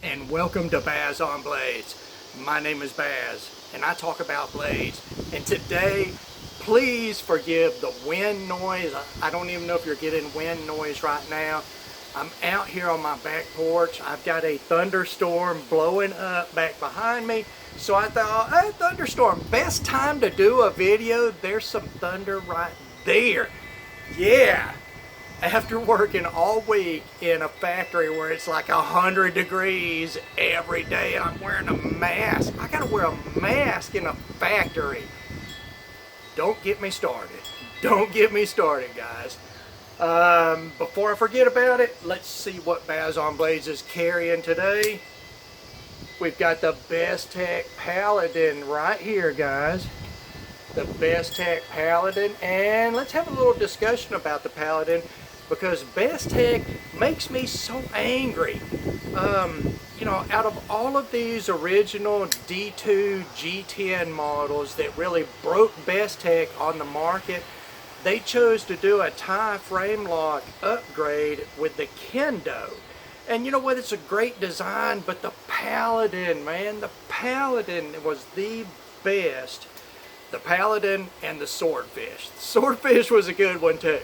and welcome to Baz on Blades. My name is Baz and I talk about blades, and today please forgive the wind noise. I don't even know if you're getting wind noise right now. I'm out here on my back porch. I've got a thunderstorm blowing up back behind me, so I thought, hey, thunderstorm, best time to do a video. There's some thunder right there. Yeah. After working all week in a factory where it's like 100 degrees every day and I'm wearing a mask. I gotta wear a mask in a factory. Don't get me started. Don't get me started, guys. Before I forget about it, let's see what Baz on Blades is carrying today. We've got the Best Tech Paladin right here, guys. The Best Tech Paladin, and let's have a little discussion about the Paladin, because Best Tech makes me so angry. You know, out of all of these original D2 G10 models that really broke Best Tech on the market, they chose to do a tie frame lock upgrade with the Kendo. And you know what, it's a great design, but the Paladin, man, the Paladin was the best. The Paladin and the Swordfish. The Swordfish was a good one too.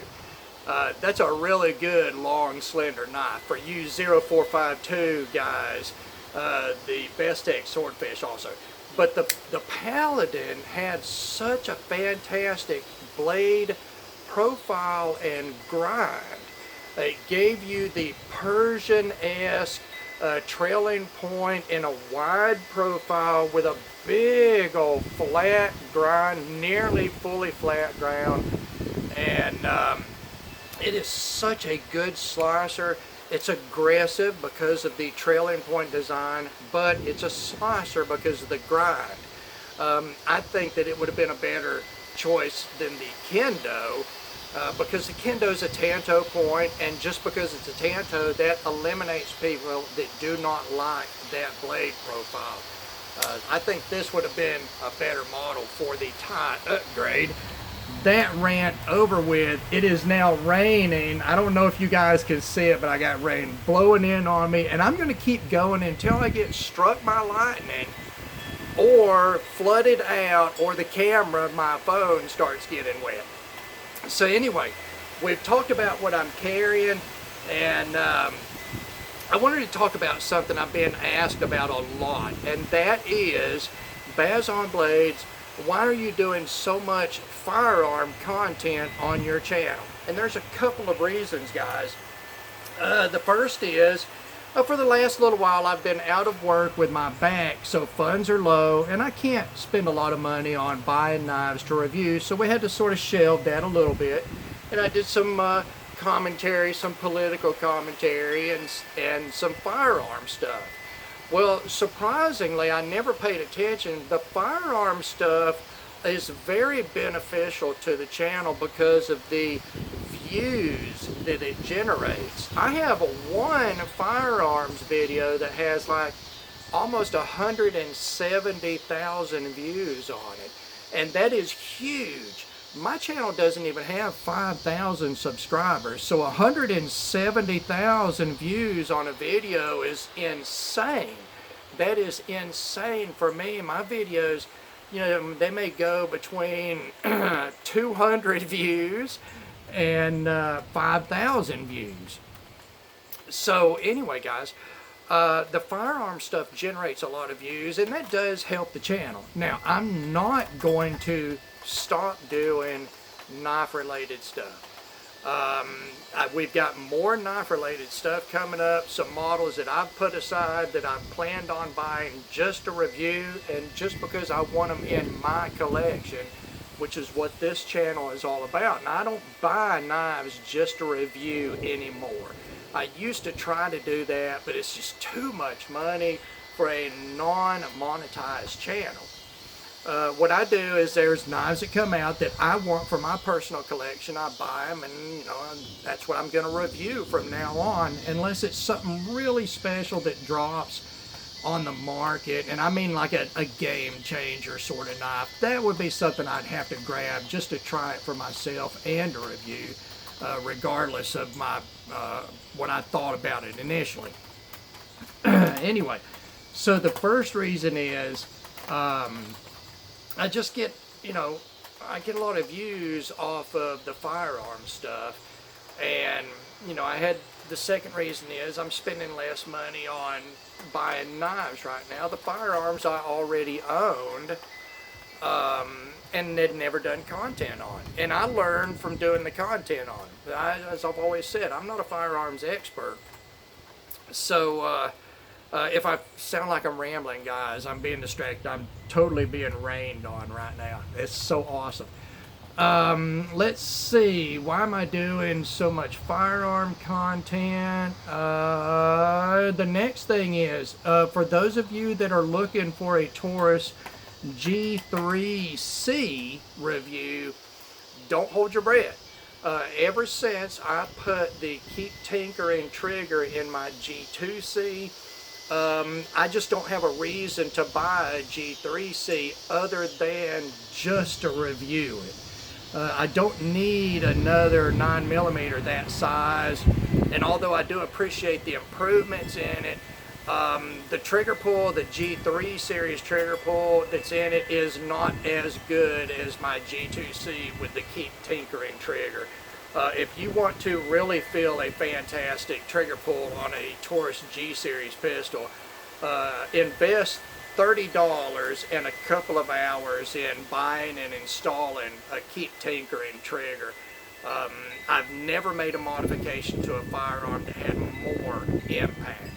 That's a really good long slender knife for you 0452 guys. The Best Tech Swordfish also. But the Paladin had such a fantastic blade profile and grind. It gave you the Persian-esque trailing point in a wide profile with a big old flat grind, nearly fully flat ground, and it is such a good slicer. It's aggressive because of the trailing point design, but it's a slicer because of the grind. I think that it would have been a better choice than the Kendo, because the Kendo is a Tanto point, and just because it's a Tanto, that eliminates people that do not like that blade profile. I think this would have been a better model for the tie upgrade. That rant over with. It is now raining. I don't know if you guys can see it, but I got rain blowing in on me, and I'm going to keep going until I get struck by lightning or flooded out, or the camera, my phone, starts getting wet. So anyway, we've talked about what I'm carrying, and I wanted to talk about something I've been asked about a lot, and that is, Baz on Blades, why are you doing so much firearm content on your channel? And there's a couple of reasons, guys. The first is, for the last little while I've been out of work with my back, so funds are low, and I can't spend a lot of money on buying knives to review, so we had to sort of shelve that a little bit. And I did some commentary, some political commentary, and some firearm stuff. Well, surprisingly, I never paid attention. The firearm stuff is very beneficial to the channel because of the views that it generates. I have one firearms video that has like almost 170,000 views on it, and that is huge. My channel doesn't even have 5,000 subscribers, so 170,000 views on a video is insane. That is insane for me. My videos, you know, they may go between 200 views and 5,000 views. So anyway, guys, the firearm stuff generates a lot of views, and that does help the channel. Now, I'm not going to stop doing knife related stuff. We've got more knife related stuff coming up, some models that I've put aside that I've planned on buying just to review, and just because I want them in my collection, which is what this channel is all about. And I don't buy knives just to review anymore. I used to try to do that, but it's just too much money for a non-monetized channel. What I do is, there's knives that come out that I want for my personal collection. I buy them, and you know, that's what I'm going to review from now on, unless it's something really special that drops on the market, and I mean like a game changer sort of knife. That would be something I'd have to grab just to try it for myself and to review, regardless of my what I thought about it initially. Anyway, so the first reason is I just get, I get a lot of views off of the firearm stuff. And, I had the second reason is I'm spending less money on buying knives right now. The firearms I already owned and had never done content on. And I learned from doing the content on. As I've always said, I'm not a firearms expert. So if I sound like I'm rambling, guys, I'm being distracted. I'm totally being rained on right now. It's so awesome. Let's see, why am I doing so much firearm content? The next thing is, for those of you that are looking for a Taurus G3C review, don't hold your breath. Ever since I put the Keep Tinkering trigger in my G2C, I just don't have a reason to buy a G3C other than just to review it. I don't need another 9mm that size, and although I do appreciate the improvements in it, the trigger pull, the G3 series trigger pull that's in it is not as good as my G2C with the Keep Tinkering trigger. If you want to really feel a fantastic trigger pull on a Taurus G series pistol, invest $30 and a couple of hours in buying and installing a Keep Tinkering trigger. I've never made a modification to a firearm that had more impact.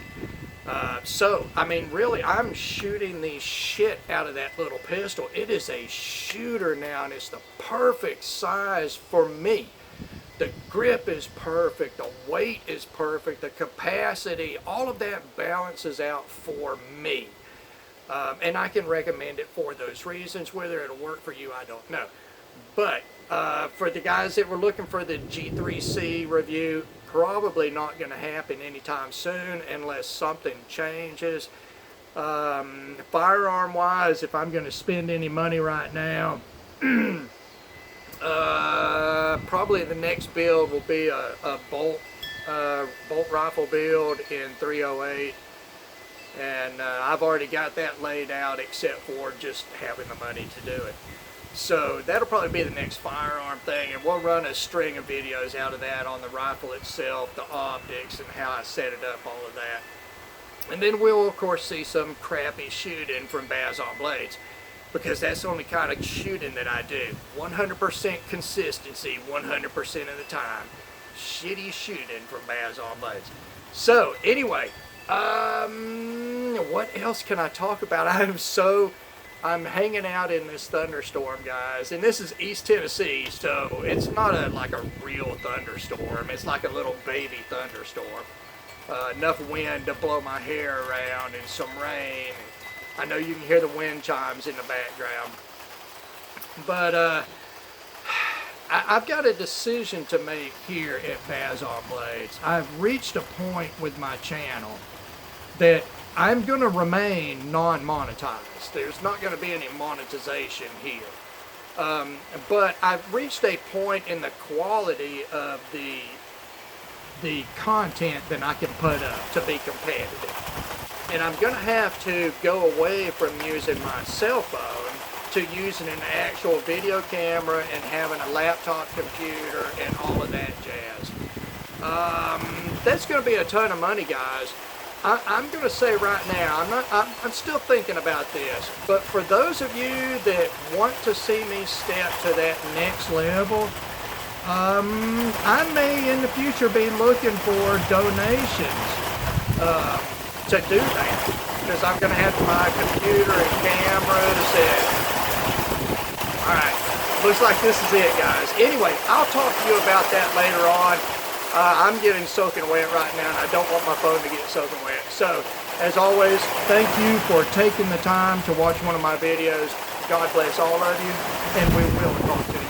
So, I mean, really, I'm shooting the shit out of that little pistol. It is a shooter now, and it's the perfect size for me. The grip is perfect, the weight is perfect, the capacity, all of that balances out for me. And I can recommend it for those reasons. Whether it'll work for you, I don't know. But for the guys that were looking for the G3C review, probably not going to happen anytime soon unless something changes. Firearm wise, if I'm going to spend any money right now, probably the next build will be a bolt rifle build in 308. And I've already got that laid out except for just having the money to do it. So that'll probably be the next firearm thing, and we'll run a string of videos out of that on the rifle itself, the optics, and how I set it up, all of that. And then we'll, of course, see some crappy shooting from Baz on Blades, because that's the only kind of shooting that I do. 100% consistency, 100% of the time. Shitty shooting from Baz on Blades. So, anyway, what else can I talk about? I'm hanging out in this thunderstorm, guys, and this is East Tennessee, so it's not like a real thunderstorm. It's like a little baby thunderstorm. Enough wind to blow my hair around and some rain. I know you can hear the wind chimes in the background. But I've got a decision to make here at Baz on Blades. I've reached a point with my channel that I'm going to remain non-monetized. There's not going to be any monetization here. But I've reached a point in the quality of the content that I can put up to be competitive. And I'm going to have to go away from using my cell phone to using an actual video camera and having a laptop computer and all of that jazz. That's going to be a ton of money, guys. I'm going to say right now, I'm still thinking about this, but for those of you that want to see me step to that next level, I may in the future be looking for donations to do that, because I'm going to have to buy a computer and cameras and, alright, looks like this is it, guys. Anyway, I'll talk to you about that later on. I'm getting soaking wet right now, and I don't want my phone to get soaking wet. So, as always, thank you for taking the time to watch one of my videos. God bless all of you, and we will talk to you.